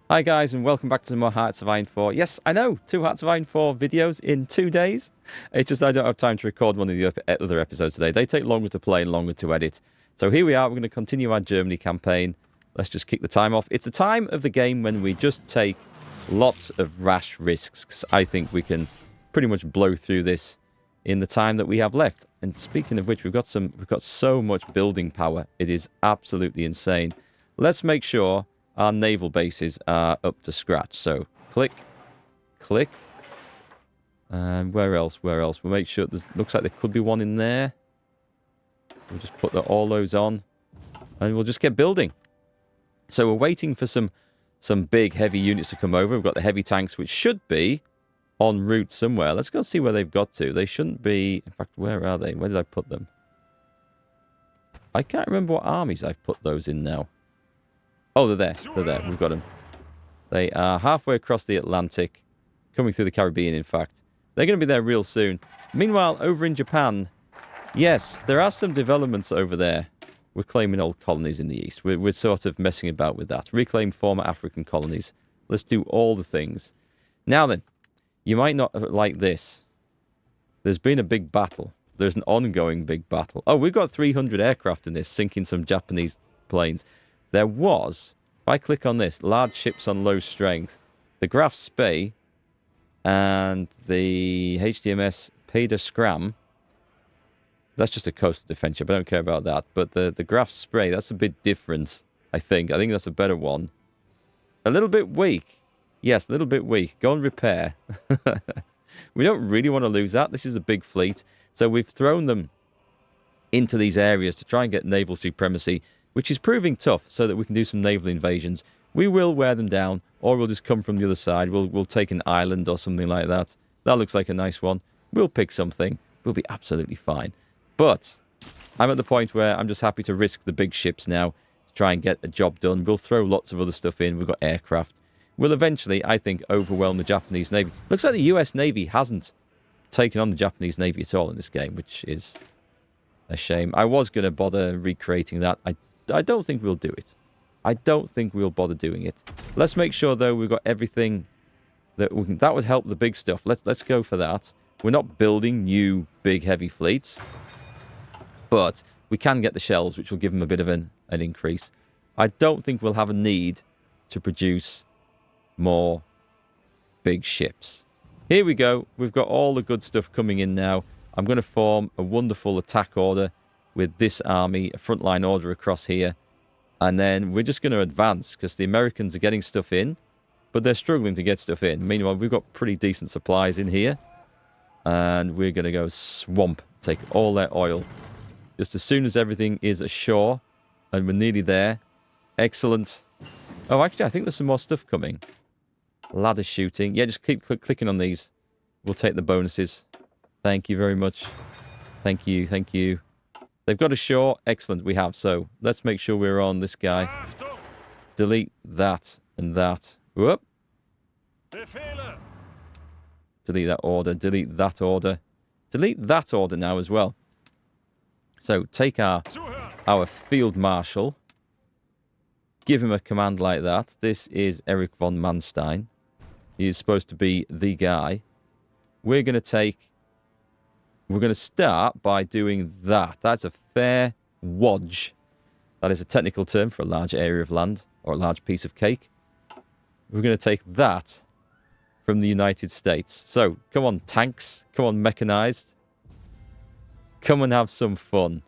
Hi guys, and welcome back to some more Hearts of Iron 4. Yes, I know, 2 Hearts of Iron 4 videos in 2 days. It's just I don't have time to record one of the other episodes today. They take longer to play and longer to edit. So here we are, we're going to continue our Germany campaign. Let's just kick the time off. It's a time of the game when we just take lots of rash risks, 'cause I think we can pretty much blow through this in the time that we have left. And speaking of which, we've got so much building power. It is absolutely insane. Let's make sure our naval bases are up to scratch. So, click, click. And where else? Where else? We'll make sure looks like there could be one in there. We'll just put all those on. And we'll just get building. So, we're waiting for some big, heavy units to come over. We've got the heavy tanks, which should be en route somewhere. Let's go see where they've got to. They shouldn't be... In fact, where are they? Where did I put them? I can't remember what armies I've put those in now. Oh, they're there. They're there. We've got them. They are halfway across the Atlantic. Coming through the Caribbean, in fact. They're going to be there real soon. Meanwhile, over in Japan, yes, there are some developments over there. We're claiming old colonies in the east. We're sort of messing about with that. Reclaim former African colonies. Let's do all the things. Now then, you might not like this. There's been a big battle. There's an ongoing big battle. Oh, we've got 300 aircraft in this, sinking some Japanese planes. There was, if I click on this, large ships on low strength, the Graf Spee and the HDMS Peder Scram. That's just a coastal defense ship. I don't care about that. But the Graf Spee, that's a bit different, I think. I think that's a better one. A little bit weak. Yes, a little bit weak. Go and repair. We don't really want to lose that. This is a big fleet. So we've thrown them into these areas to try and get naval supremacy, which is proving tough so that we can do some naval invasions. We will wear them down, or we'll just come from the other side. We'll take an island or something like that. That looks like a nice one. We'll pick something. We'll be absolutely fine. But I'm at the point where I'm just happy to risk the big ships now to try and get a job done. We'll throw lots of other stuff in. We've got aircraft. We'll eventually, I think, overwhelm the Japanese Navy. Looks like the US Navy hasn't taken on the Japanese Navy at all in this game, which is a shame. I was going to bother recreating that. I don't think we'll do it. I don't think we'll bother doing it. Let's make sure, though, we've got everything that we can. That would help the big stuff. Let's go for that. We're not building new, big, heavy fleets. But we can get the shells, which will give them a bit of an increase. I don't think we'll have a need to produce more big ships. Here we go. We've got all the good stuff coming in now. I'm going to form a wonderful attack order with this army, a frontline order across here. And then we're just going to advance because the Americans are getting stuff in, but they're struggling to get stuff in. Meanwhile, we've got pretty decent supplies in here. And we're going to go swamp, take all their oil. Just as soon as everything is ashore, and we're nearly there. Excellent. Oh, actually, I think there's some more stuff coming. Ladder shooting. Yeah, just keep clicking on these. We'll take the bonuses. Thank you very much. Thank you, thank you. They've got ashore. Excellent, we have. So, let's make sure we're on this guy. Delete that and that. Whoop. Delete that order. Delete that order. Delete that order now as well. So, take our field marshal. Give him a command like that. This is Erich von Manstein. He is supposed to be the guy. We're going to start by doing that. That's a fair wodge. That is a technical term for a large area of land or a large piece of cake. We're going to take that from the United States. So, come on, tanks. Come on, mechanized. Come and have some fun.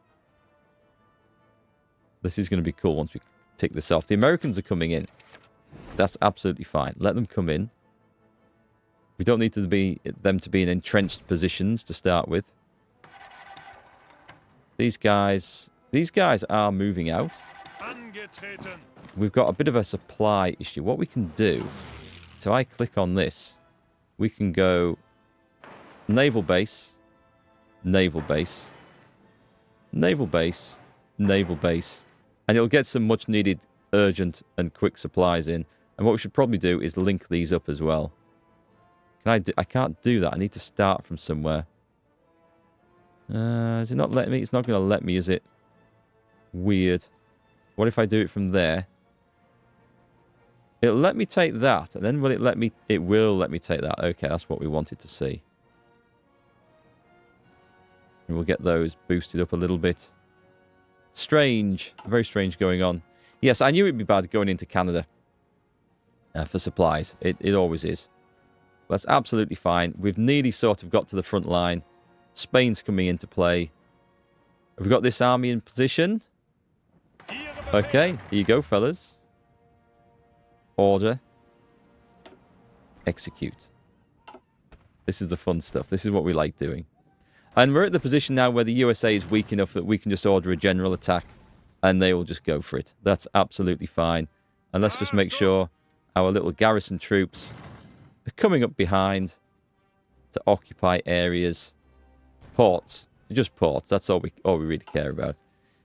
This is going to be cool once we tick this off. The Americans are coming in. That's absolutely fine. Let them come in. We don't need them to be in entrenched positions to start with. These guys are moving out. We've got a bit of a supply issue. What we can do, so I click on this, we can go naval base, naval base, naval base, naval base, and it'll get some much needed urgent and quick supplies in. And what we should probably do is link these up as well. I can't do that. I need to start from somewhere. Is it not letting me? It's not going to let me, is it? Weird. What if I do it from there? It'll let me take that, and then will it let me... It will let me take that. Okay, that's what we wanted to see. And we'll get those boosted up a little bit. Strange. Very strange going on. Yes, I knew it'd be bad going into Canada for supplies. It always is. That's absolutely fine. We've nearly sort of got to the front line. Spain's coming into play. Have we got this army in position? Okay, here you go, fellas. Order. Execute. This is the fun stuff. This is what we like doing. And we're at the position now where the USA is weak enough that we can just order a general attack and they will just go for it. That's absolutely fine. And let's just make sure our little garrison troops are coming up behind to occupy areas. Ports. Just ports. That's all we really care about.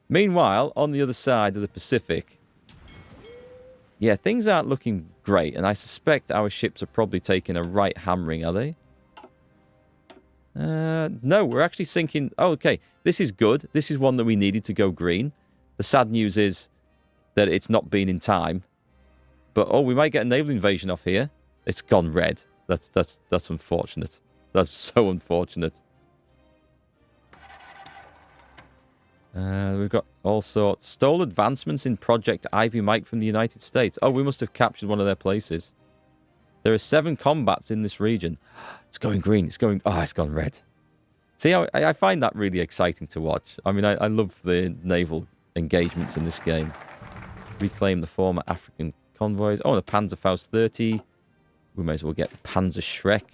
Meanwhile, on the other side of the Pacific, yeah, things aren't looking great. And I suspect our ships are probably taking a right hammering, are they? No, we're actually sinking. Oh, okay. This is good. This is one that we needed to go green. The sad news is that it's not been in time. But, oh, we might get a naval invasion off here. It's gone red. That's unfortunate. That's so unfortunate. We've got all sorts. Stole advancements in Project Ivy Mike from the United States. Oh, we must have captured one of their places. There are 7 combats in this region. It's going green. It's going... Oh, it's gone red. See, I find that really exciting to watch. I mean, I love the naval engagements in this game. Reclaim the former African convoys. Oh, the Panzerfaust 30. We may as well get the Panzer Schreck.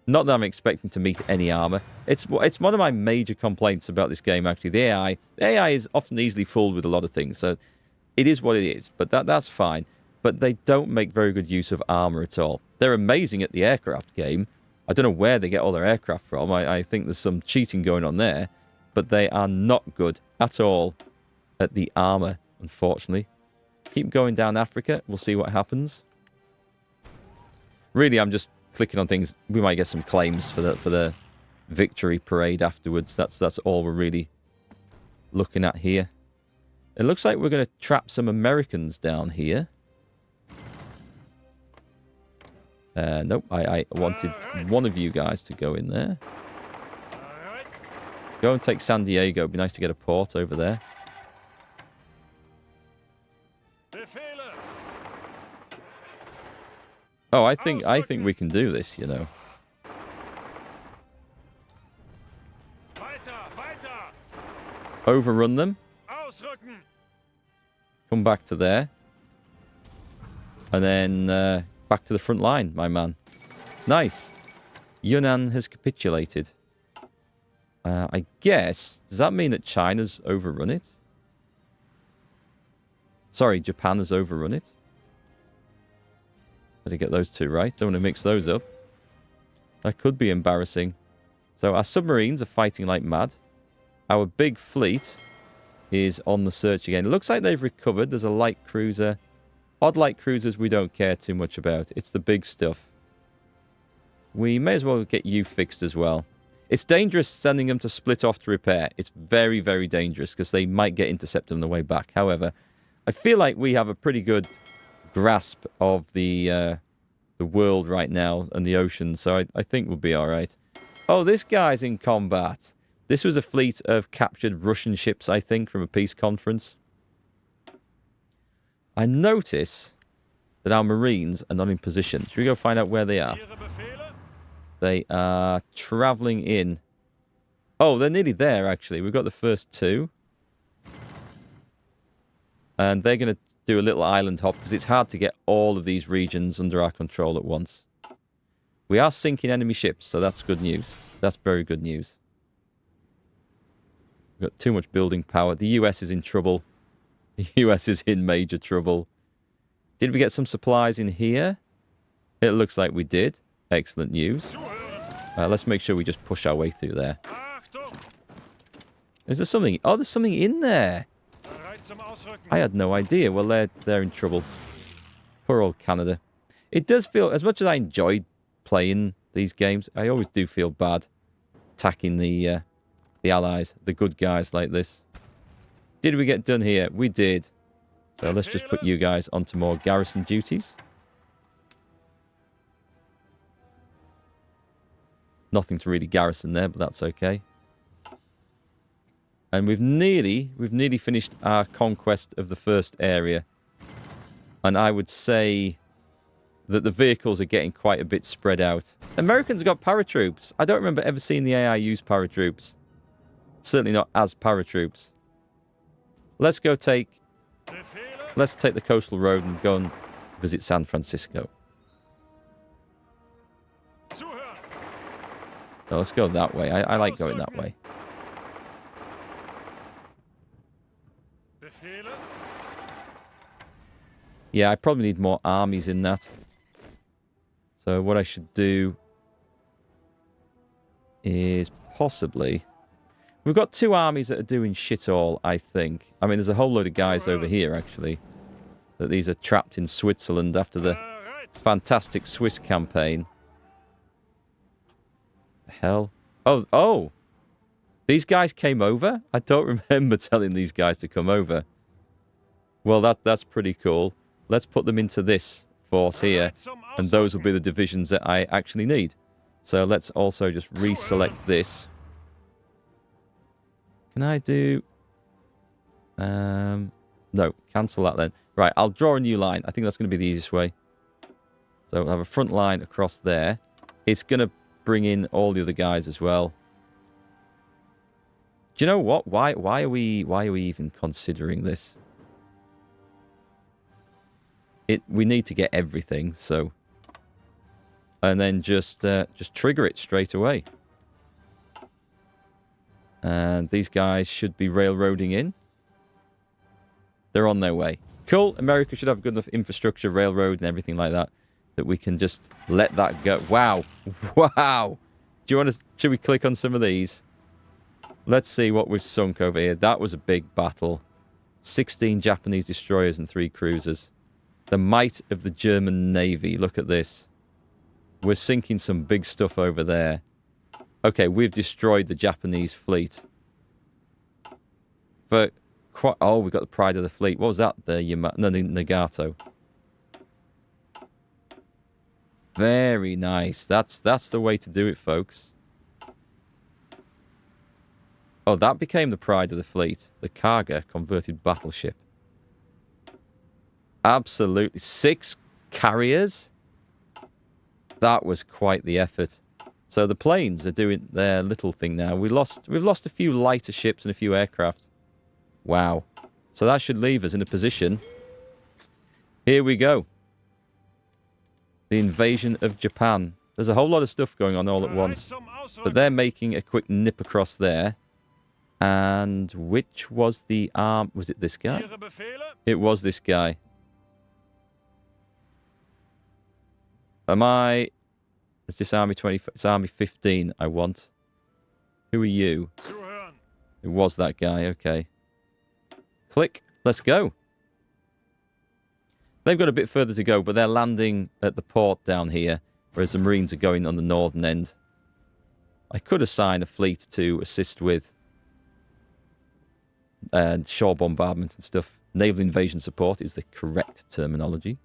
Not that I'm expecting to meet any armor. It's one of my major complaints about this game, actually. The AI. The AI is often easily fooled with a lot of things, so it is what it is. But that's fine. But they don't make very good use of armor at all. They're amazing at the aircraft game. I don't know where they get all their aircraft from. I think there's some cheating going on there. But they are not good at all at the armor, unfortunately. Keep going down Africa. We'll see what happens. Really, I'm just clicking on things. We might get some claims for the victory parade afterwards. That's all we're really looking at here. It looks like we're going to trap some Americans down here. Nope, I wanted one of you guys to go in there. Go and take San Diego. It'd be nice to get a port over there. Oh, I think we can do this, you know. Overrun them. Come back to there. And then back to the front line, my man. Nice. Yunnan has capitulated. I guess... Does that mean that China's overrun it? Sorry, Japan has overrun it. Better get those two right. Don't want to mix those up. That could be embarrassing. So our submarines are fighting like mad. Our big fleet is on the search again. It looks like they've recovered. There's a light cruiser. Odd light cruisers we don't care too much about. It's the big stuff. We may as well get you fixed as well. It's dangerous sending them to split off to repair. It's very, very dangerous because they might get intercepted on the way back. However, I feel like we have a pretty good grasp of the world right now and the ocean, so I think we'll be all right. Oh, this guy's in combat. This was a fleet of captured Russian ships, I think, from a peace conference. I notice that our Marines are not in position. Should we go find out where they are? They are traveling in. Oh, they're nearly there, actually. We've got the first 2. And they're going to do a little island hop because it's hard to get all of these regions under our control at once. We are sinking enemy ships, so that's good news. That's very good news. We've got too much building power. The US is in trouble. The US is in major trouble. Did we get some supplies in here? It looks like we did. Excellent news. Let's make sure we just push our way through there. Is there something? Oh, there's something in there. I had no idea. Well, they're in trouble. Poor old Canada. It does feel, as much as I enjoyed playing these games, I always do feel bad attacking the allies, the good guys like this. Did we get done here? We did. So let's just put you guys onto more garrison duties. Nothing to really garrison there, but that's okay. And we've nearly finished our conquest of the first area. And I would say that the vehicles are getting quite a bit spread out. Americans have got paratroops. I don't remember ever seeing the AI use paratroops. Certainly not as paratroops. Let's take the coastal road and go and visit San Francisco. No, let's go that way. I like going that way. Yeah, I probably need more armies in that. So what I should do is possibly... We've got 2 armies that are doing shit all, I think. I mean, there's a whole load of guys over here, actually. That these are trapped in Switzerland after the fantastic Swiss campaign. The hell? Oh! These guys came over? I don't remember telling these guys to come over. Well, that's pretty cool. Let's put them into this force here. And those will be the divisions that I actually need. So let's also just reselect this. Can I do... no, cancel that then. Right, I'll draw a new line. I think that's going to be the easiest way. So we'll have a front line across there. It's going to bring in all the other guys as well. Do you know what? Why are we even considering this? We need to get everything, so... And then just trigger it straight away. And these guys should be railroading in. They're on their way. Cool. America should have good enough infrastructure, railroad, and everything like that, that we can just let that go. Wow. Wow. Do you want to... Should we click on some of these? Let's see what we've sunk over here. That was a big battle. 16 Japanese destroyers and 3 cruisers. The might of the German Navy. Look at this. We're sinking some big stuff over there. Okay, we've destroyed the Japanese fleet. But quite... Oh, we got the pride of the fleet. What was that? The Nagato. Very nice. That's the way to do it, folks. Oh, that became the pride of the fleet. The Kaga converted battleship. Absolutely. 6 carriers? That was quite the effort. So the planes are doing their little thing now. We've lost a few lighter ships and a few aircraft. Wow. So that should leave us in a position. Here we go. The invasion of Japan. There's a whole lot of stuff going on all at once. But they're making a quick nip across there. And which was the arm? Was it this guy? It was this guy. Is this army 20? It's army 15 I want. Who are you? It was that guy, okay. Click, let's go. They've got a bit further to go, but they're landing at the port down here, whereas the Marines are going on the northern end. I could assign a fleet to assist with shore bombardment and stuff. Naval invasion support is the correct terminology.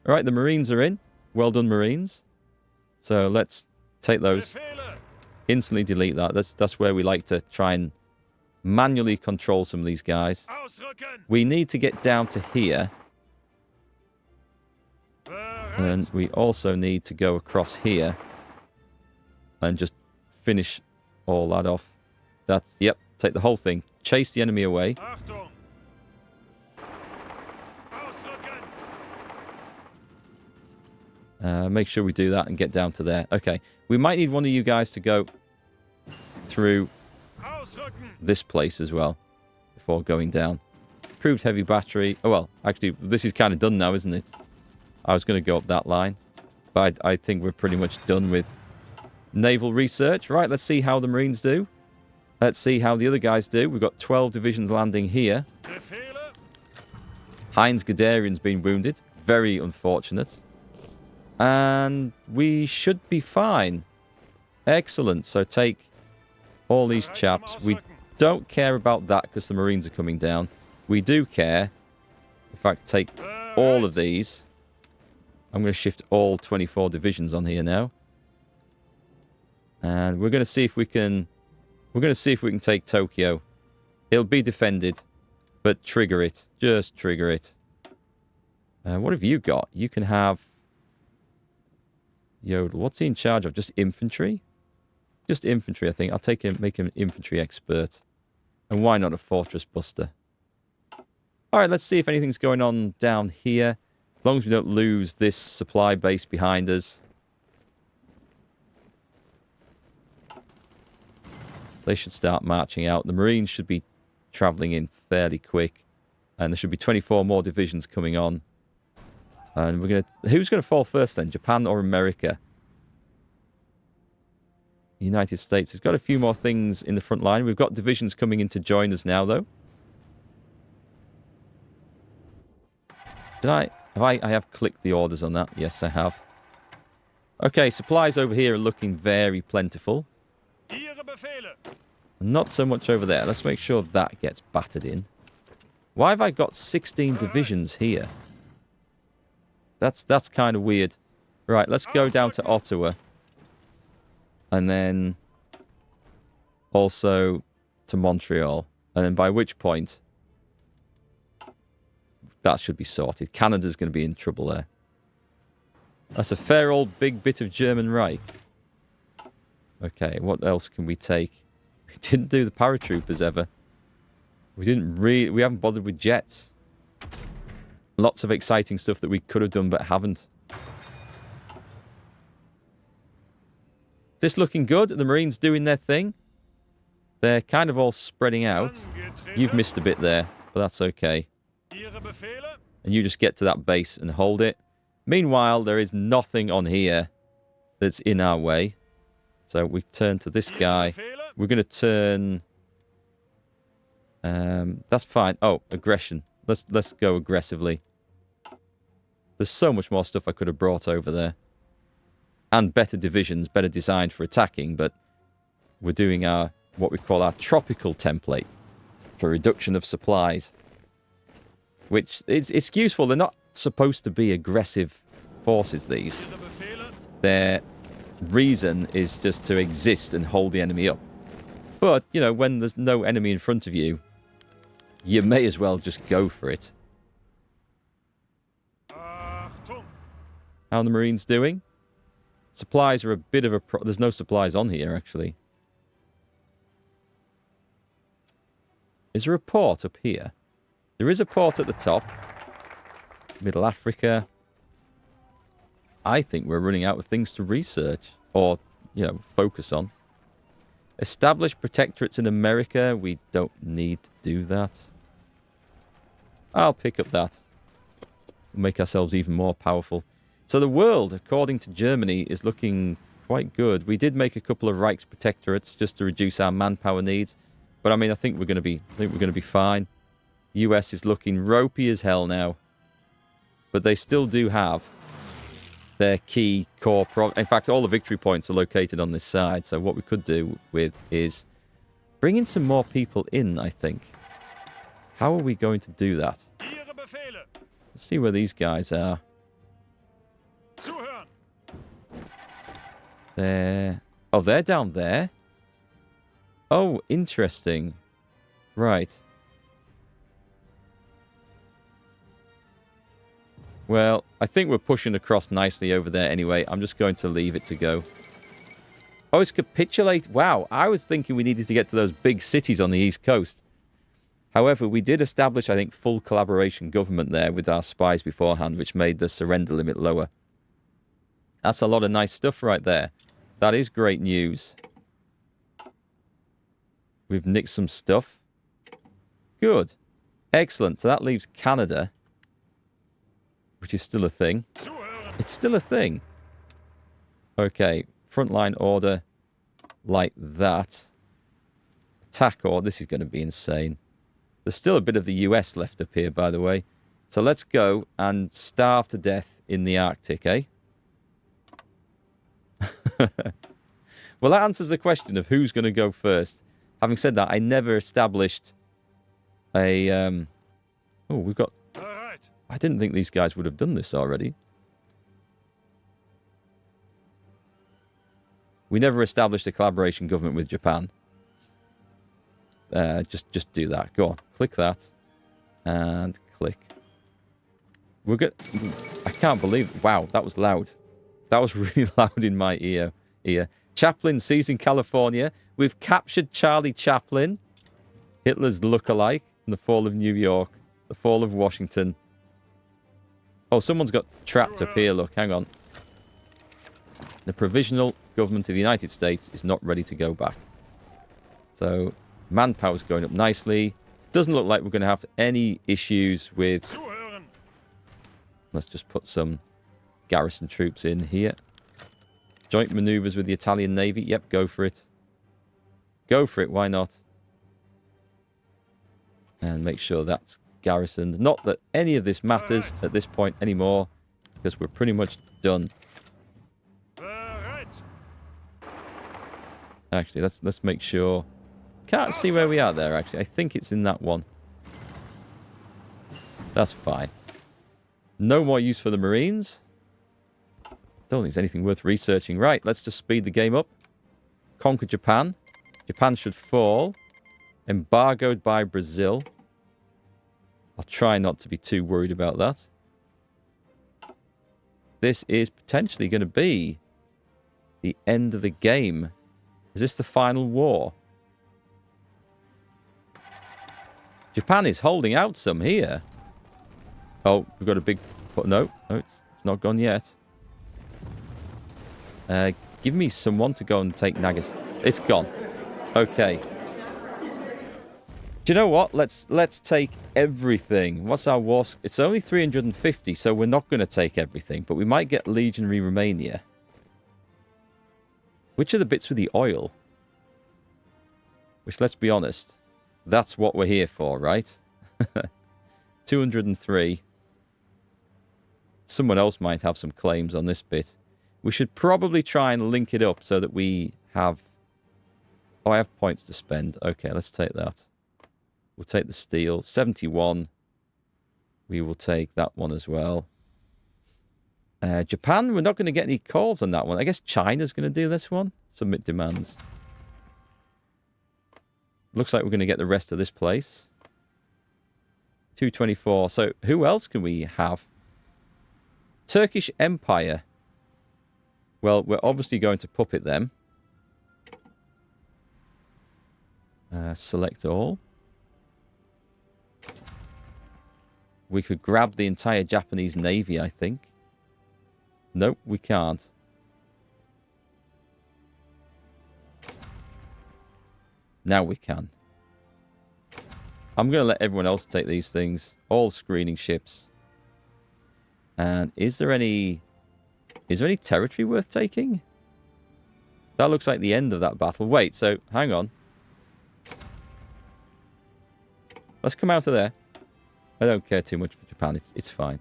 Alright, the Marines are in. Well done, Marines. So let's take those. Instantly delete that. That's where we like to try and manually control some of these guys. We need to get down to here. And we also need to go across here. And just finish all that off. That's, yep, take the whole thing. Chase the enemy away. Make sure we do that and get down to there. Okay. We might need one of you guys to go through this place as well before going down. Proved heavy battery. Oh, well, actually, this is kind of done now, isn't it? I was going to go up that line. But I think we're pretty much done with naval research. Right, let's see how the Marines do. Let's see how the other guys do. We've got 12 divisions landing here. Heinz Guderian's been wounded. Very unfortunate. And we should be fine. Excellent. So take all these chaps. We don't care about that because the Marines are coming down. We do care. In fact, take all of these. I'm going to shift all 24 divisions on here now. And we're going to see if we can... We're going to see if we can take Tokyo. It'll be defended. But trigger it. Just trigger it. What have you got? You can have... Yodel. What's he in charge of? Just infantry? Just infantry, I think. I'll take him, make him an infantry expert. And why not a fortress buster? Alright, let's see if anything's going on down here. As long as we don't lose this supply base behind us. They should start marching out. The Marines should be travelling in fairly quick. And there should be 24 more divisions coming on. And we're going to... Who's going to fall first then? Japan or America? The United States has got a few more things in the front line. We've got divisions coming in to join us now, though. Did I... I have clicked the orders on that. Yes, I have. Okay, supplies over here are looking very plentiful. Not so much over there. Let's make sure that gets battered in. Why have I got 16 divisions here? That's kind of weird. Right, let's go down to Ottawa. And then also to Montreal. And then by which point that should be sorted. Canada's going to be in trouble there. That's a fair old big bit of German Reich. Okay, what else can we take? We didn't do the paratroopers ever. We haven't bothered with jets. Lots of exciting stuff that we could have done but haven't. This looking good. The Marines doing their thing. They're kind of all spreading out. You've missed a bit there, but that's okay. And you just get to that base and hold it. Meanwhile, there is nothing on here that's in our way. So we turn to this guy. We're going to turn... that's fine. Oh, aggression. Let's go aggressively. There's so much more stuff I could have brought over there. And better divisions, better designed for attacking, but we're doing our what we call our tropical template for reduction of supplies. Which, it's useful. They're not supposed to be aggressive forces, these. Their reason is just to exist and hold the enemy up. But, you know, when there's no enemy in front of you, you may as well just go for it. How are the Marines doing? Supplies are a bit of a... There's no supplies on here, actually. Is there a port up here? There is a port at the top. Middle Africa. I think we're running out of things to research. Or, you know, focus on. Establish protectorates in America. We don't need to do that. I'll pick up that. We'll make ourselves even more powerful. So the world, according to Germany, is looking quite good. We did make a couple of Reichsprotectorates just to reduce our manpower needs. But I mean, I think we're going to be fine. US is looking ropey as hell now. But they still do have their key core... In fact, all the victory points are located on this side. So what we could do with is bring in some more people in, I think. How are we going to do that? Let's see where these guys are. Oh, they're down there. Oh, interesting. Right. Well, I think we're pushing across nicely over there anyway. I'm just going to leave it to go. Oh, it's capitulate. Wow, I was thinking we needed to get to those big cities on the East Coast. However, we did establish, I think, full collaboration government there with our spies beforehand, which made the surrender limit lower. That's a lot of nice stuff right there. That is great news. We've nicked some stuff. Good. Excellent. So that leaves Canada, which is still a thing. It's still a thing. Okay. Frontline order like that. Attack order. This is going to be insane. There's still a bit of the US left up here, by the way. So let's go and starve to death in the Arctic, eh? Well, that answers the question of who's going to go first. Having said that, I never established a... Oh, we've got... I didn't think these guys would have done this already. We never established a collaboration government with Japan. Just do that. Go on. Click that. And click. We're good. I can't believe... Wow, that was loud. That was really loud in my ear. Chaplin seizing California. We've captured Charlie Chaplin, Hitler's lookalike, in the fall of New York, the fall of Washington. Oh, someone's got trapped up here. Look, hang on. The provisional government of the United States is not ready to go back. So, manpower's going up nicely. Doesn't look like we're going to have any issues with... Let's just put some garrison troops in here. Joint maneuvers with the Italian Navy. Yep, go for it. Go for it, why not? And make sure that's garrisoned. Not that any of this matters at this point anymore, because we're pretty much done. Actually, let's make sure. Can't see where we are there, actually. I think it's in that one. That's fine. No more use for the Marines. Don't think there's anything worth researching. Right, let's just speed the game up. Conquer Japan. Japan should fall. Embargoed by Brazil. I'll try not to be too worried about that. This is potentially going to be the end of the game. Is this the final war? Japan is holding out some here. Oh, we've got a big... No, it's not gone yet. Give me someone to go and take Nagasaki. It's gone. Okay. Do you know what? Let's take everything. What's our war? It's only 350, so we're not going to take everything. But we might get Legionary Romania. Which are the bits with the oil? Which, let's be honest, that's what we're here for, right? 203. Someone else might have some claims on this bit. We should probably try and link it up so that we have... Oh, I have points to spend. Okay, let's take that. We'll take the steel. 71. We will take that one as well. Japan, we're not going to get any calls on that one. I guess China's going to do this one. Submit demands. Looks like we're going to get the rest of this place. 224. So who else can we have? Turkish Empire. Well, we're obviously going to puppet them. Select all. We could grab the entire Japanese Navy, I think. Nope, we can't. Now we can. I'm going to let everyone else take these things. All screening ships. And is there any territory worth taking? That looks like the end of that battle. Wait, so hang on. Let's come out of there. I don't care too much for Japan. It's fine.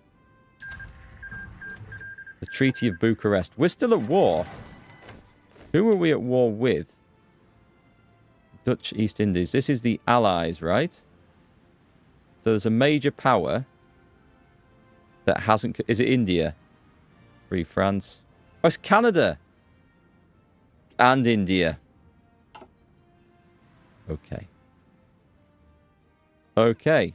The Treaty of Bucharest. We're still at war. Who are we at war with? Dutch East Indies. This is the Allies, right? So there's a major power that hasn't... Is it India? Free France. Oh, it's Canada. And India. Okay. Okay.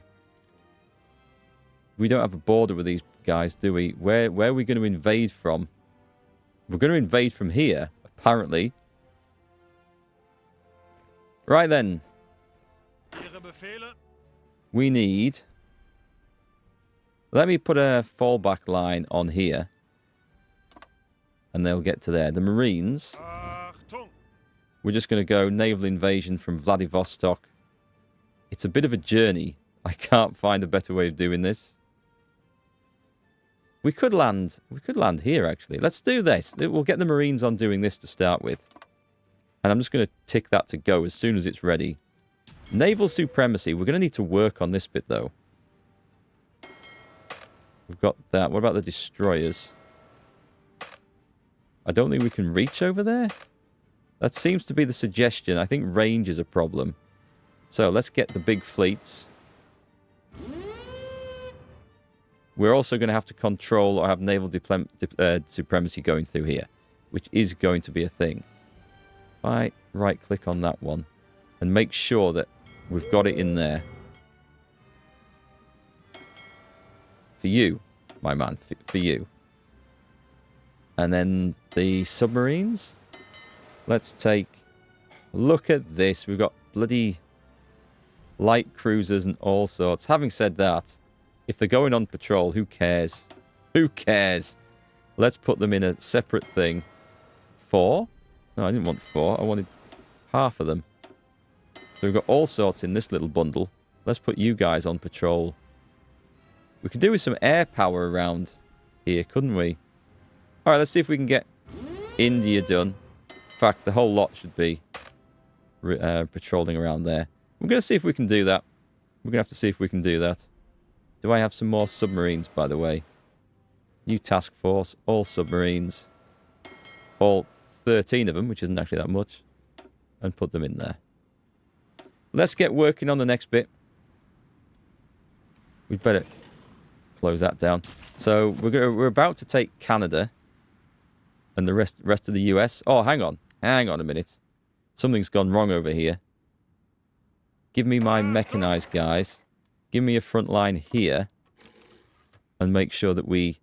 We don't have a border with these guys, do we? Where are we going to invade from? We're going to invade from here, apparently. Right then. We need... Let me put a fallback line on here. And they'll get to there. The Marines. We're just going to go naval invasion from Vladivostok. It's a bit of a journey. I can't find a better way of doing this. We could land here, actually. Let's do this. We'll get the Marines on doing this to start with. And I'm just going to tick that to go as soon as it's ready. Naval supremacy. We're going to need to work on this bit, though. We've got that. What about the destroyers? I don't think we can reach over there. That seems to be the suggestion. I think range is a problem. So let's get the big fleets. We're also going to have to control or have naval supremacy going through here, which is going to be a thing. if I right-click on that one and make sure that we've got it in there. For you, my man, for you. And then the submarines. Let's take... Look at this. We've got bloody light cruisers and all sorts. Having said that, if they're going on patrol, who cares? Who cares? Let's put them in a separate thing. 4? No, I didn't want 4. I wanted half of them. So we've got all sorts in this little bundle. Let's put you guys on patrol. We could do with some air power around here, couldn't we? Alright, let's see if we can get India done. In fact, the whole lot should be patrolling around there. We're going to see if we can do that. We're going to have to see if we can do that. Do I have some more submarines, by the way? New task force, all submarines. All 13 of them, which isn't actually that much. And put them in there. Let's get working on the next bit. We'd better close that down. So we're about to take Canada and the rest of the US. Oh, hang on a minute. Something's gone wrong over here. Give me my mechanized guys. Give me a front line here, and make sure that we...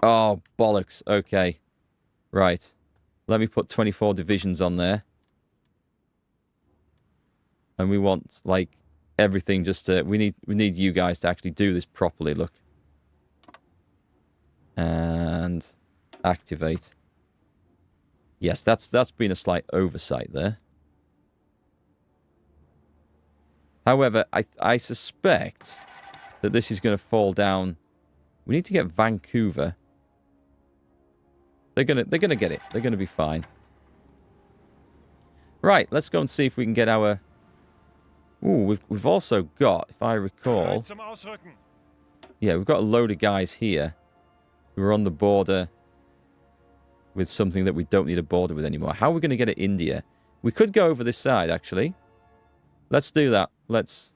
Oh, bollocks. Okay. Right. Let me put 24 divisions on there. And we want, like, everything just to... We need you guys to actually do this properly, look. And activate. Yes, that's been a slight oversight there. However, I suspect that this is going to fall down. We need to get Vancouver. They're gonna get it. They're gonna be fine. Right, let's go and see if we can get our... Ooh, we've also got, if I recall... Yeah, we've got a load of guys here who are on the border with something that we don't need a border with anymore. How are we going to get at India? We could go over this side, actually. Let's do that. Let's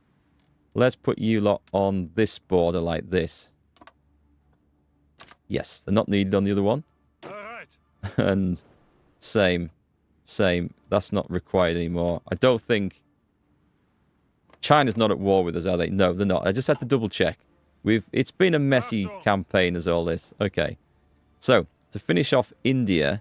put you lot on this border like this. Yes, they're not needed on the other one. And same. That's not required anymore. I don't think... China's not at war with us, are they? No, they're not. I just had to double check. It's been a messy campaign as all this. Okay. So, to finish off India...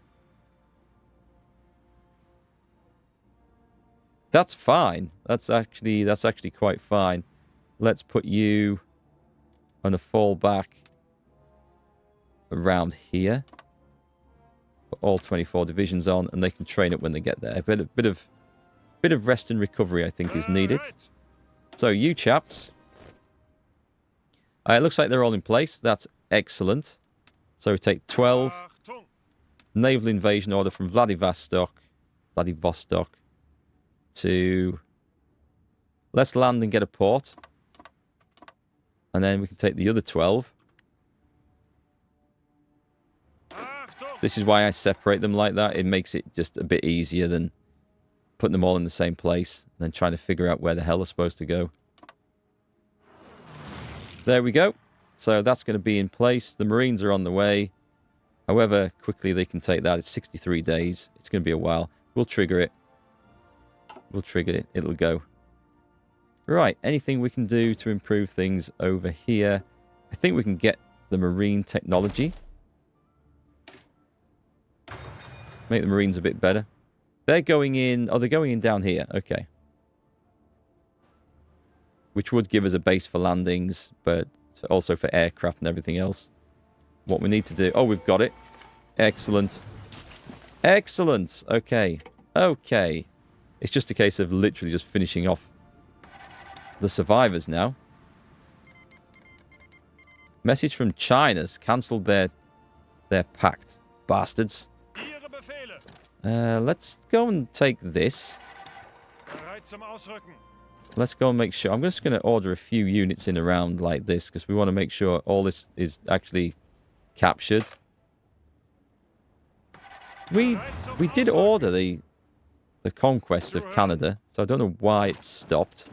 That's fine. That's actually quite fine. Let's put you on a fallback around here. Put all 24 divisions on, and they can train it when they get there. A bit of rest and recovery, I think, is needed. So, you chaps. It looks like they're all in place. That's excellent. So, we take 12. Naval invasion order from Vladivostok to... Let's land and get a port. And then we can take the other 12. This is why I separate them like that. It makes it just a bit easier than putting them all in the same place and then trying to figure out where the hell they're supposed to go. There we go. So that's going to be in place. The Marines are on the way. However quickly they can take that. It's 63 days. It's going to be a while. We'll trigger it. We'll trigger it. It'll go. Right. Anything we can do to improve things over here? I think we can get the Marine technology. Make the Marines a bit better. They're going in... Oh, they're going in down here. Okay. Which would give us a base for landings, but also for aircraft and everything else. What we need to do... Oh, we've got it. Excellent. Excellent. Okay. Okay. It's just a case of literally just finishing off the survivors now. Message from China's cancelled their pact. Bastards. Let's go and take this. Let's go and make sure... I'm just going to order a few units in around like this because we want to make sure all this is actually captured. We did order the conquest of Canada, so I don't know why it stopped.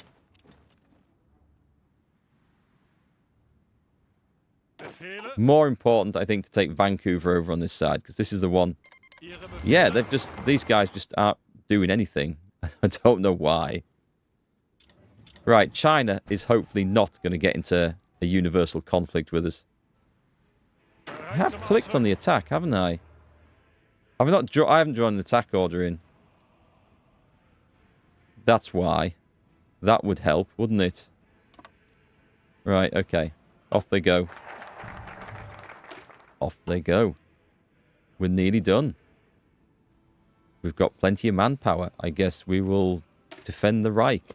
More important, I think, to take Vancouver over on this side, because this is the one Yeah, these guys just aren't doing anything. I don't know why. Right, China is hopefully not going to get into a universal conflict with us. I have clicked on the attack, haven't I? I haven't drawn an attack order in. That's why. That would help, wouldn't it? Right, okay. Off they go. Off they go. We're nearly done. We've got plenty of manpower. I guess we will defend the Reich.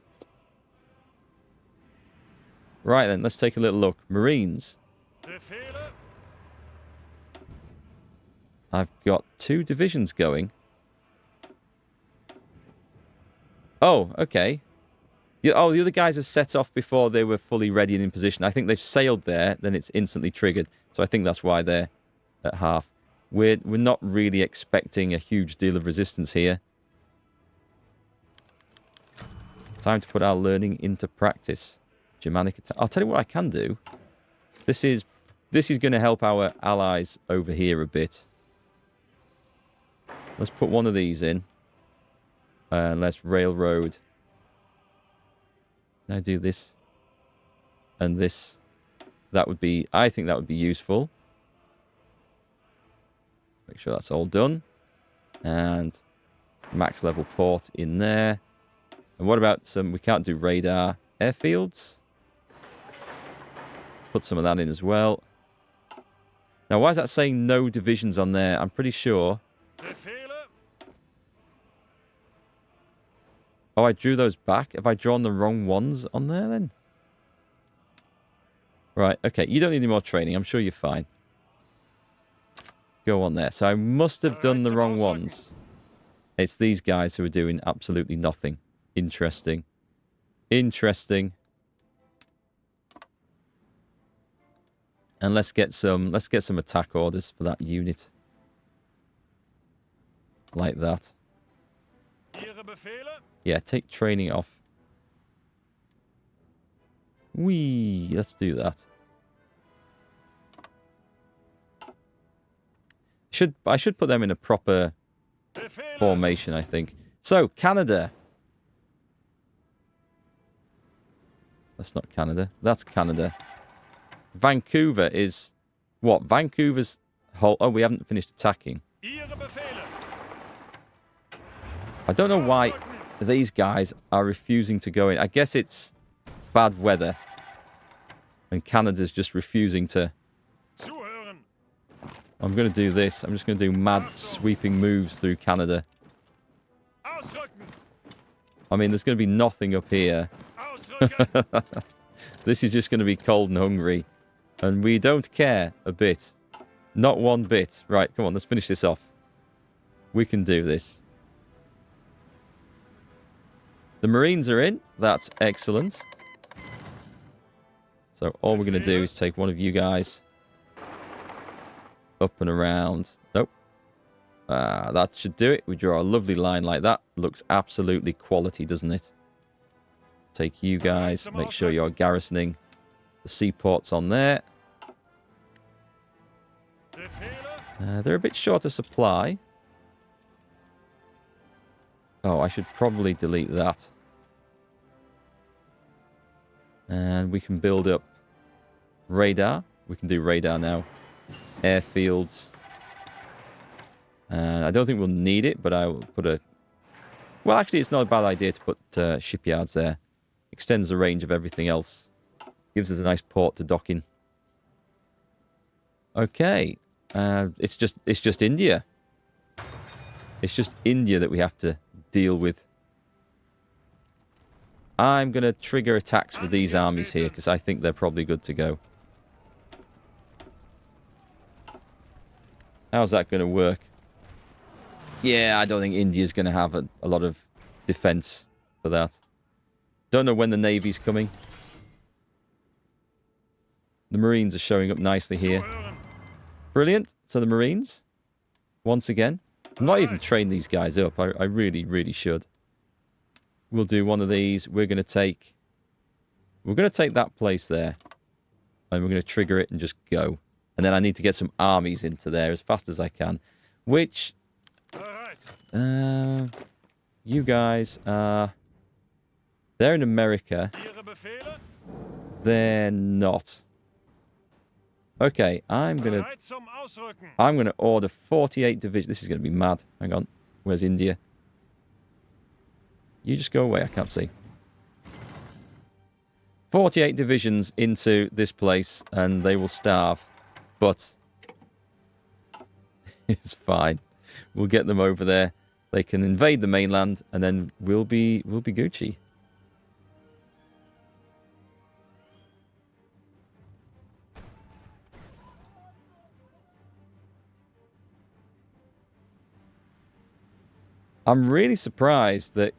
Right then, let's take a little look. Marines. I've got 2 divisions going. Oh, okay. The other guys have set off before they were fully ready and in position. I think they've sailed there, then it's instantly triggered. So I think that's why they're at half. We're not really expecting a huge deal of resistance here. Time to put our learning into practice. Germanic attack. I'll tell you what I can do. This is going to help our allies over here a bit. Let's put one of these in. And let's railroad. Can I do this? And this. That would be... I think that would be useful. Make sure that's all done. And max level port in there. And what about some... We can't do radar airfields. Put some of that in as well. Now, why is that saying no divisions on there? I'm pretty sure... Oh, I drew those back. Have I drawn the wrong ones on there then? Right, okay. You don't need any more training. I'm sure you're fine. Go on there. So I must have done the wrong ones. It's these guys who are doing absolutely nothing. Interesting. Interesting. And let's get some attack orders for that unit. Like that. Yeah, take training off. Whee! Let's do that. I should put them in a proper formation, I think. So, Canada. That's not Canada. That's Canada. Vancouver is... What? Vancouver's whole... Oh, we haven't finished attacking. I don't know why these guys are refusing to go in. I guess it's bad weather. And Canada's just refusing to... I'm going to do this. I'm just going to do mad sweeping moves through Canada. I mean, there's going to be nothing up here. This is just going to be cold and hungry. And we don't care a bit. Not one bit. Right, come on, let's finish this off. We can do this. The Marines are in. That's excellent. So all we're going to do is take one of you guys up and around. Nope. That should do it. We draw a lovely line like that. Looks absolutely quality, doesn't it? Take you guys. Make sure you're garrisoning the seaports on there. They're a bit short of supply. Oh, I should probably delete that. And we can build up radar. We can do radar now. Airfields. And I don't think we'll need it, but I will put a... Well, actually, it's not a bad idea to put shipyards there. Extends the range of everything else. Gives us a nice port to dock in. Okay. It's just India. It's just India that we have to deal with. I'm going to trigger attacks with these armies here because I think they're probably good to go. How's that going to work? Yeah, I don't think India's going to have a lot of defense for that. Don't know when the Navy's coming. The Marines are showing up nicely here. Brilliant. So the Marines, once again. I'm not even trained these guys up. I really, really should. We'll do one of these. We're going to take that place there. And we're going to trigger it and just go. And then I need to get some armies into there as fast as I can. Which You guys are... They're in America. They're not. Okay, I'm gonna order 48 divisions. This is gonna be mad. Hang on. Where's India? You just go away. I can't see. 48 divisions into this place, and they will starve. But it's fine. We'll get them over there. They can invade the mainland, and then we'll be Gucci. I'm really surprised that,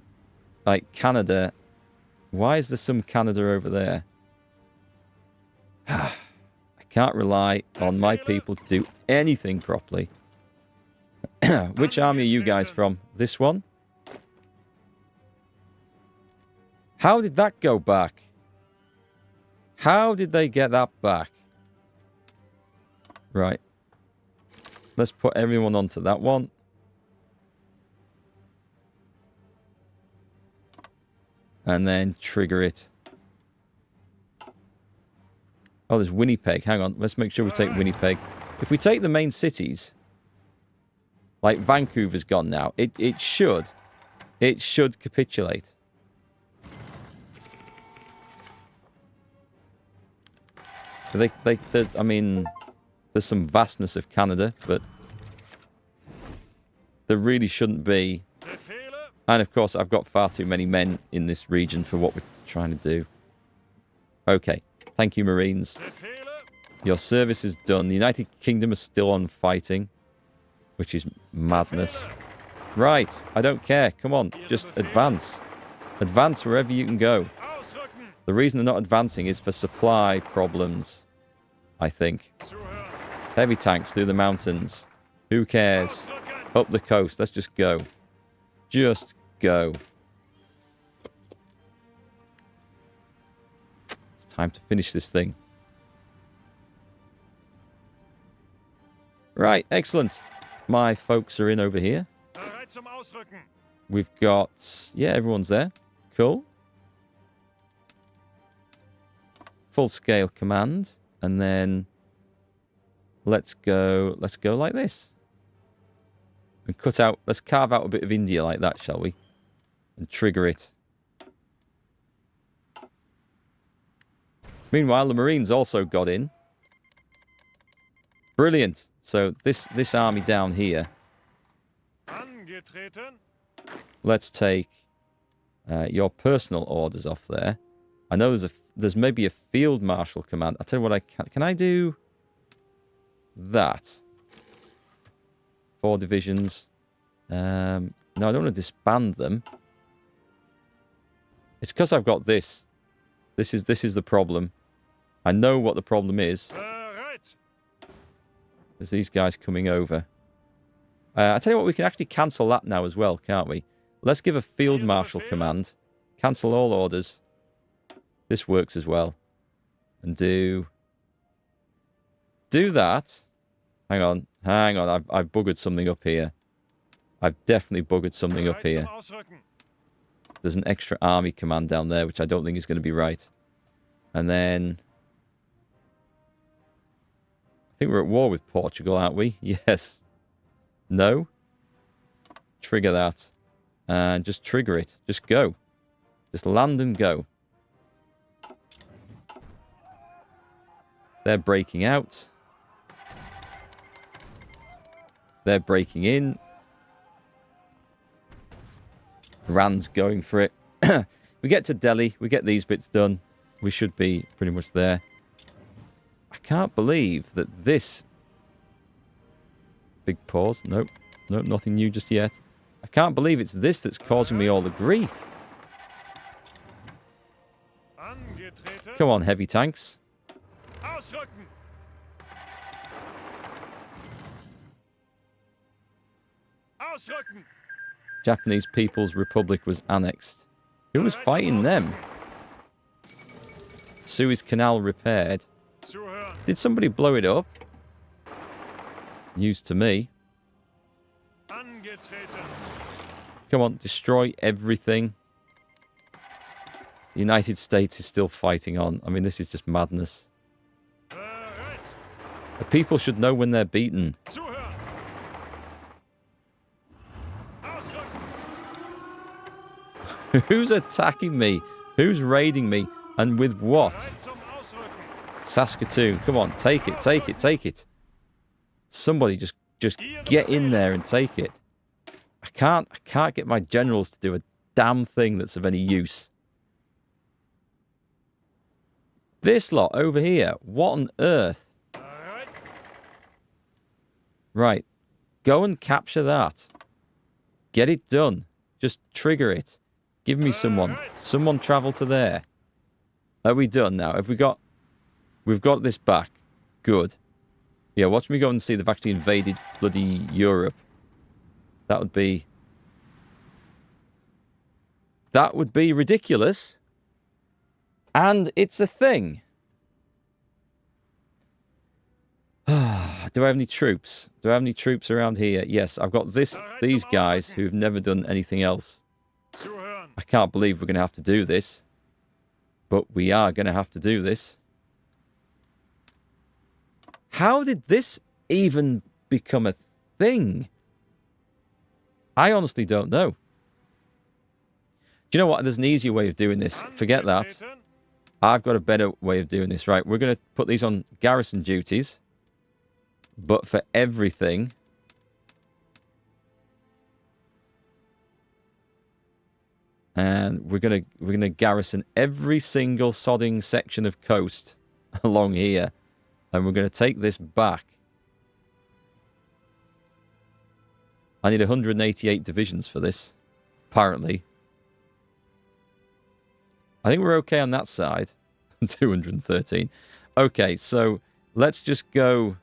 like, Canada... Why is there some Canada over there? I can't rely on my people to do anything properly. Which army are you guys from? This one? How did that go back? How did they get that back? Right. Let's put everyone onto that one. And then trigger it. Oh, there's Winnipeg. Hang on. Let's make sure we take Winnipeg. If we take the main cities, like Vancouver's gone now, it should capitulate. I mean, there's some vastness of Canada, but there really shouldn't be. And of course, I've got far too many men in this region for what we're trying to do. Okay. Thank you, Marines. Your service is done. The United Kingdom is still on fighting, which is madness. Right. I don't care. Come on. Just advance. Advance wherever you can go. The reason they're not advancing is for supply problems, I think. Heavy tanks through the mountains. Who cares? Up the coast. Let's just go. Just go. It's time to finish this thing. Right, excellent. My folks are in over here. We've got... Yeah, everyone's there. Cool. Full-scale command. And then... Let's go like this. And cut out... Let's carve out a bit of India like that, shall we? And trigger it. Meanwhile, the Marines also got in. Brilliant. So this army down here. Let's take your personal orders off there. I know there's maybe a field marshal command. I'll tell you what I can. Can I do that? 4 divisions. No, I don't want to disband them. It's because I've got this. This is the problem. I know what the problem is. There's these guys coming over. I tell you what, we can actually cancel that now as well, can't we? Let's give a field marshal command. Cancel all orders. This works as well. And do that. Hang on. I've buggered something up here. I've definitely buggered something up here. There's an extra army command down there, which I don't think is going to be right. And then... I think we're at war with Portugal, aren't we? Yes. No. Trigger that. And just trigger it. Just go. Just land and go. They're breaking out. They're breaking in. Iran's going for it. We get to Delhi. We get these bits done. We should be pretty much there. I can't believe that this... Big pause. Nope. Nope, nothing new just yet. I can't believe it's this that's causing me all the grief. Come on, heavy tanks. Japanese People's Republic was annexed. Who was fighting them? Suez Canal repaired. Did somebody blow it up? News to me. Come on, destroy everything. The United States is still fighting on. I mean, this is just madness. The people should know when they're beaten. Who's attacking me? Who's raiding me? And with what? Saskatoon. Come on, take it, take it, take it. Somebody just get in there and take it. I can't get my generals to do a damn thing that's of any use. This lot over here, what on earth? Right, go and capture that. Get it done. Just trigger it. Give me someone. Someone travel to there. Are we done now? Have we got... We've got this back. Good. Yeah, watch me go and see they've actually invaded bloody Europe. That would be... That would be ridiculous. And it's a thing. Do I have any troops? Do I have any troops around here? Yes, I've got these guys who've never done anything else. I can't believe we're going to have to do this. But we are going to have to do this. How did this even become a thing? I honestly don't know. Do you know what? There's an easier way of doing this. Forget that. I've got a better way of doing this. Right, we're going to put these on garrison duties. But for everything... And we're gonna garrison every single sodding section of coast along here. And we're going to take this back. I need 188 divisions for this, apparently. I think we're okay on that side. 213. Okay, so let's just go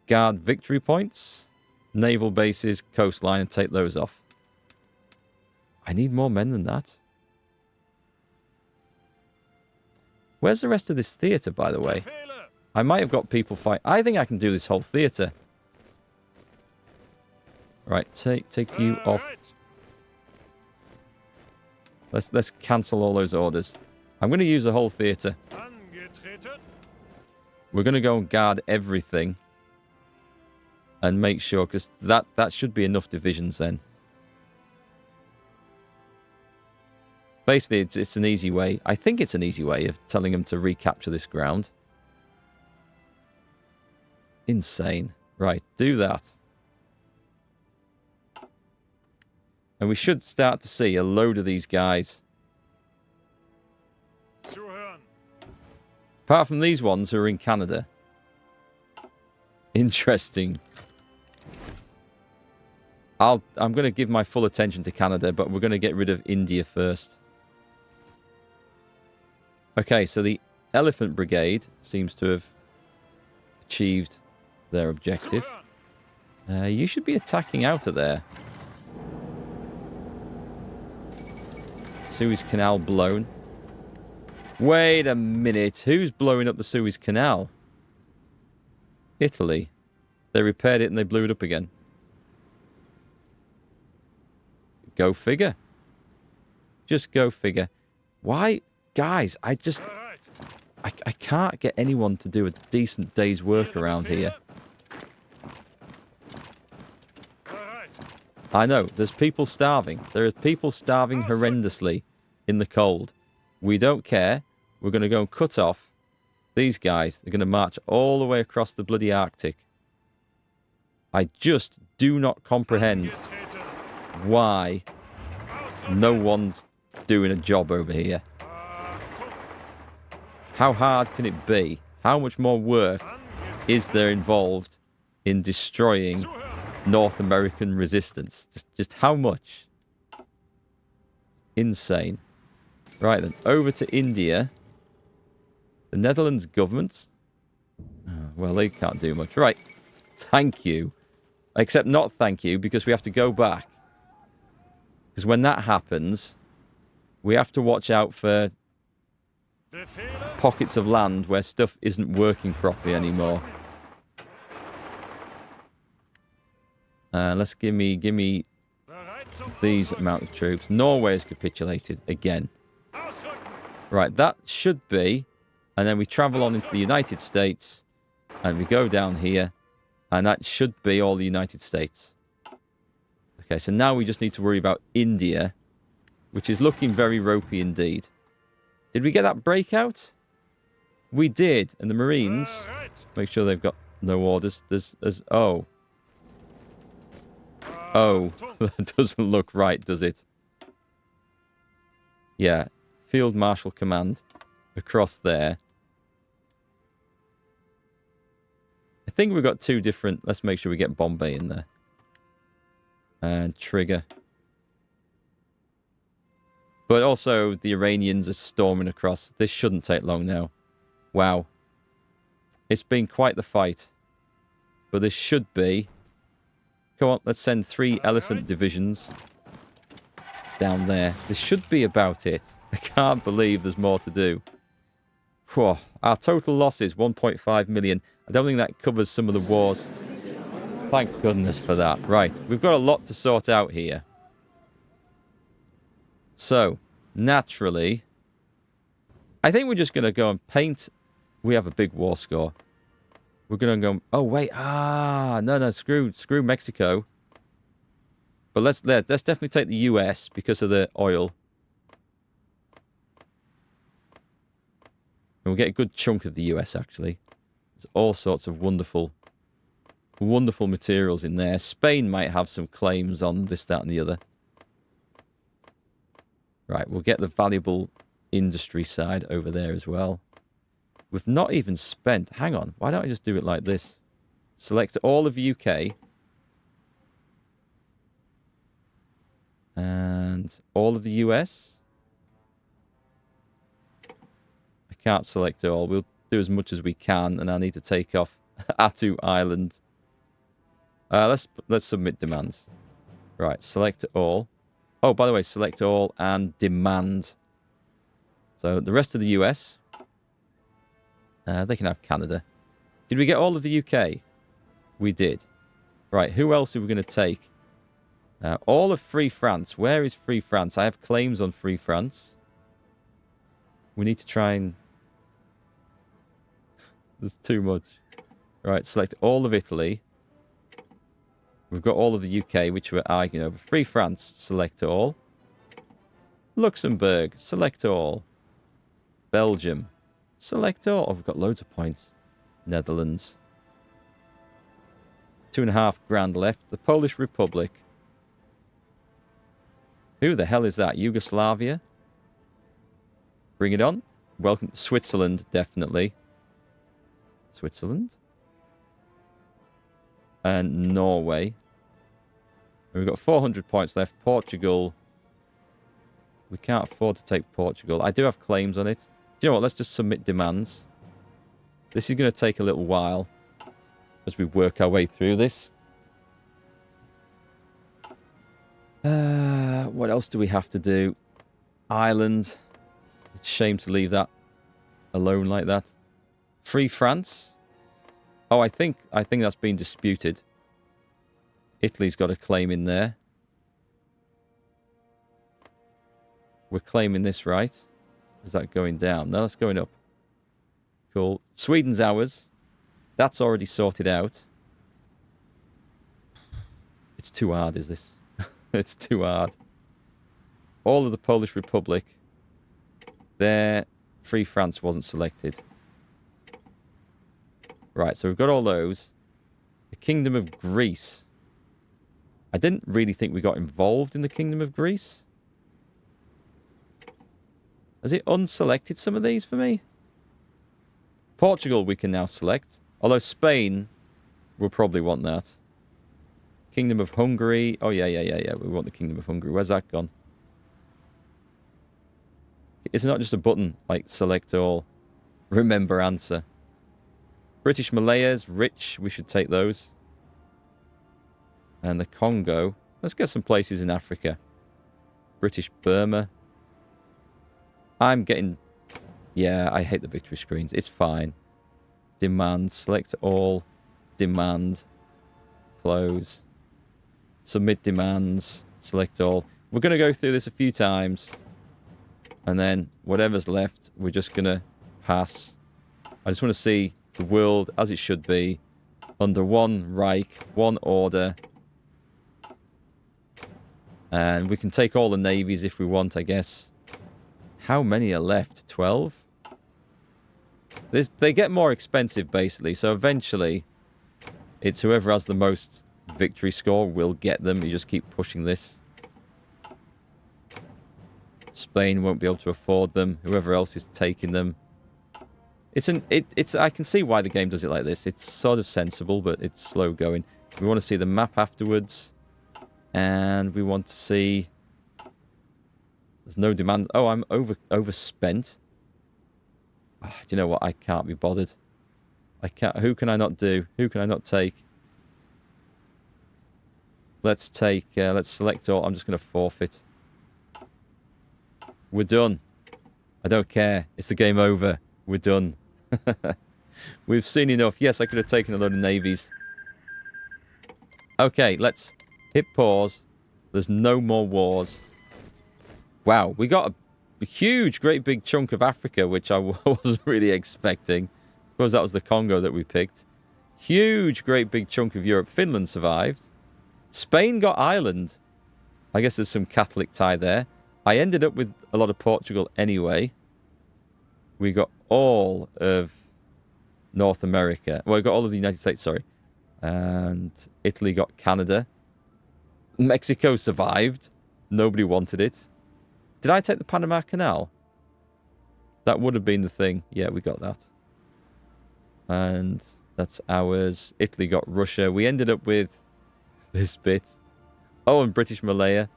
guard victory points, naval bases, coastline, and take those off. I need more men than that. Where's the rest of this theatre, by the way? I might have got people fight. I think I can do this whole theatre. Right, take you off. Let's cancel all those orders. I'm going to use the whole theatre. We're going to go and guard everything. And make sure, because that should be enough divisions then. Basically, it's an easy way. I think it's an easy way of telling them to recapture this ground. Insane. Right, do that. And we should start to see a load of these guys. Apart from these ones who are in Canada. Interesting. I'm going to give my full attention to Canada, but we're going to get rid of India first. Okay, so the Elephant Brigade seems to have achieved their objective. You should be attacking out of there. Suez Canal blown. Wait a minute. Who's blowing up the Suez Canal? Italy. They repaired it and they blew it up again. Go figure. Just go figure. Why? Guys, I can't get anyone to do a decent day's work around here. I know, there's people starving. There are people starving horrendously in the cold. We don't care. We're going to go and cut off these guys. They're going to march all the way across the bloody Arctic. I just do not comprehend why no one's doing a job over here. How hard can it be? How much more work is there involved in destroying North American resistance? Just how much? Insane. Right then, over to India. The Netherlands government. Oh, well, they can't do much. Right. Thank you. Except not thank you, because we have to go back. Because when that happens, we have to watch out for pockets of land where stuff isn't working properly anymore. Let's give me these amount of troops. Norway has capitulated again. Right, that should be. And then we travel on into the United States. And we go down here. And that should be all the United States. Okay, so now we just need to worry about India, which is looking very ropey indeed. Did we get that breakout? We did. And the Marines, make sure they've got no orders. There's oh. Oh, that doesn't look right, does it? Yeah, Field Marshal Command across there. I think we've got two different... Let's make sure we get Bombay in there. And trigger. But also, the Iranians are storming across. This shouldn't take long now. Wow. It's been quite the fight. But this should be... Come on, let's send 3 elephant divisions down there. This should be about it. I can't believe there's more to do. Whew. Our total losses, 1.5 million. I don't think that covers some of the wars. Thank goodness for that. Right, we've got a lot to sort out here. So, naturally, I think we're just going to go and paint. We have a big war score. We're going to go... Oh, wait. No. Screw Mexico. But let's definitely take the US because of the oil. And we'll get a good chunk of the US, actually. There's all sorts of wonderful materials in there. Spain might have some claims on this, that, and the other. Right, we'll get the valuable industry side over there as well. We've not even spent... Hang on, why don't I just do it like this? Select all of UK. And all of the US. I can't select all. We'll do as much as we can, and I need to take off Attu Island. Let's submit demands. Right, select all. Oh, by the way, select all and demand. So the rest of the US... they can have Canada. Did we get all of the UK? We did. Right, who else are we going to take? All of Free France. Where is Free France? I have claims on Free France. We need to try and... There's too much. Right, select all of Italy. We've got all of the UK, which we're arguing over. Free France, select all. Luxembourg, select all. Belgium, select all. Oh, we've got loads of points. Netherlands. 2.5 grand left. The Polish Republic. Who the hell is that? Yugoslavia? Bring it on. Welcome to Switzerland, definitely. Switzerland. And Norway. And we've got 400 points left. Portugal. We can't afford to take Portugal. I do have claims on it. Do you know what? Let's just submit demands. This is going to take a little while as we work our way through this. What else do we have to do? Ireland. It's a shame to leave that alone like that. Free France. Oh, I think that's been disputed. Italy's got a claim in there. We're claiming this, right? Is that going down? No, that's going up. Cool. Sweden's ours. That's already sorted out. It's too hard, is this? It's too hard. All of the Polish Republic. There. Free France wasn't selected. Right, so we've got all those. The Kingdom of Greece. I didn't really think we got involved in the Kingdom of Greece. Has it unselected some of these for me? Portugal we can now select. Although Spain will probably want that. Kingdom of Hungary. Oh, yeah. We want the Kingdom of Hungary. Where's that gone? It's not just a button like select all. Remember answer. British Malayas, rich. We should take those. And the Congo. Let's get some places in Africa. British Burma. I'm getting... Yeah, I hate the victory screens. It's fine. Demand. Select all. Demand. Close. Submit demands. Select all. We're going to go through this a few times. And then whatever's left, we're just going to pass. I just want to see the world as it should be. Under one Reich, one order. And we can take all the navies if we want, I guess. How many are left? 12? They get more expensive, basically. So eventually, it's whoever has the most victory score will get them. You just keep pushing this. Spain won't be able to afford them. Whoever else is taking them. I can see why the game does it like this. It's sort of sensible, but it's slow going. We want to see the map afterwards. And we want to see... There's no demand. Oh, I'm overspent. Oh, do you know what? I can't be bothered. I can't. Who can I not do? Who can I not take? Let's take... let's select all. I'm just going to forfeit. We're done. I don't care. It's the game over. We're done. We've seen enough. Yes, I could have taken a load of navies. Okay, let's hit pause. There's no more wars. Wow, we got a huge, great big chunk of Africa, which I wasn't really expecting. I suppose that was the Congo that we picked. Huge, great big chunk of Europe. Finland survived. Spain got Ireland. I guess there's some Catholic tie there. I ended up with a lot of Portugal anyway. We got all of North America. Well, we got all of the United States, sorry. And Italy got Canada. Mexico survived. Nobody wanted it. Did I take the Panama Canal? That would have been the thing. Yeah, we got that. And that's ours. Italy got Russia. We ended up with this bit. Oh, and British Malaya.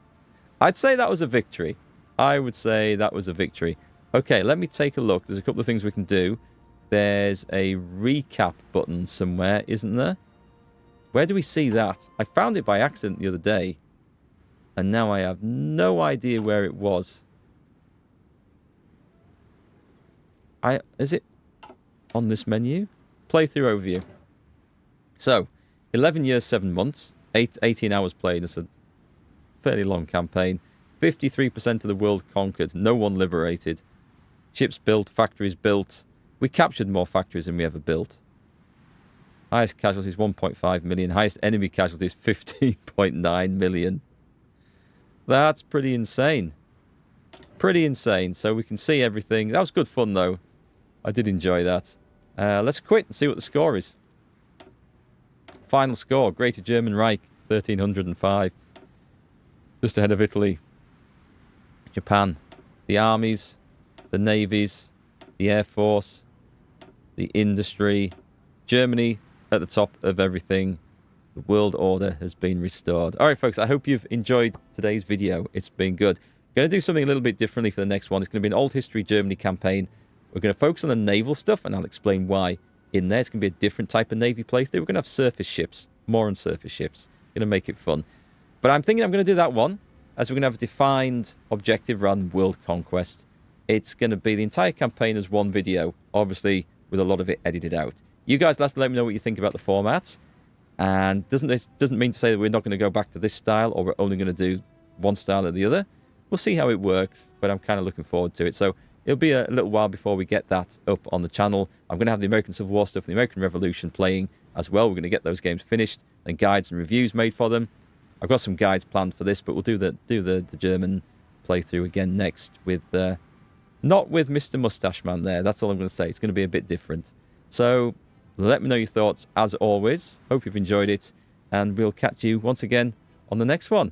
I'd say that was a victory. I would say that was a victory. Okay, let me take a look. There's a couple of things we can do. There's a recap button somewhere, isn't there? Where do we see that? I found it by accident the other day. And now I have no idea where it was. Is it on this menu? Playthrough overview. So, 11 years, 7 months. 18 hours played. It's a fairly long campaign. 53% of the world conquered. No one liberated. Ships built. Factories built. We captured more factories than we ever built. Highest casualties, 1.5 million. Highest enemy casualties, 15.9 million. That's pretty insane. Pretty insane. So we can see everything. That was good fun, though. I did enjoy that. Let's quit and see what the score is. Final score. Greater German Reich, 1,305. Just ahead of Italy. Japan. The armies. The navies. The air force. The industry. Germany at the top of everything. The world order has been restored. All right, folks, I hope you've enjoyed today's video. It's been good. I'm going to do something a little bit differently for the next one. It's going to be an old history Germany campaign. We're going to focus on the naval stuff, and I'll explain why in there. It's going to be a different type of navy playthrough. We're going to have surface ships. More on surface ships. Going to make it fun. But I'm thinking I'm going to do that one, as we're going to have a defined objective rather than world conquest. It's going to be the entire campaign as one video, obviously with a lot of it edited out. You guys let me know what you think about the format. And this doesn't mean to say that we're not going to go back to this style, or we're only going to do one style or the other. We'll see how it works, but I'm kind of looking forward to it. So it'll be a little while before we get that up on the channel. I'm going to have the American Civil War stuff, the American Revolution playing as well. We're going to get those games finished and guides and reviews made for them. I've got some guides planned for this, but we'll do the German playthrough again next with not with Mr. Mustache Man there. That's all I'm going to say. It's going to be a bit different. So let me know your thoughts as always. Hope you've enjoyed it, and we'll catch you once again on the next one.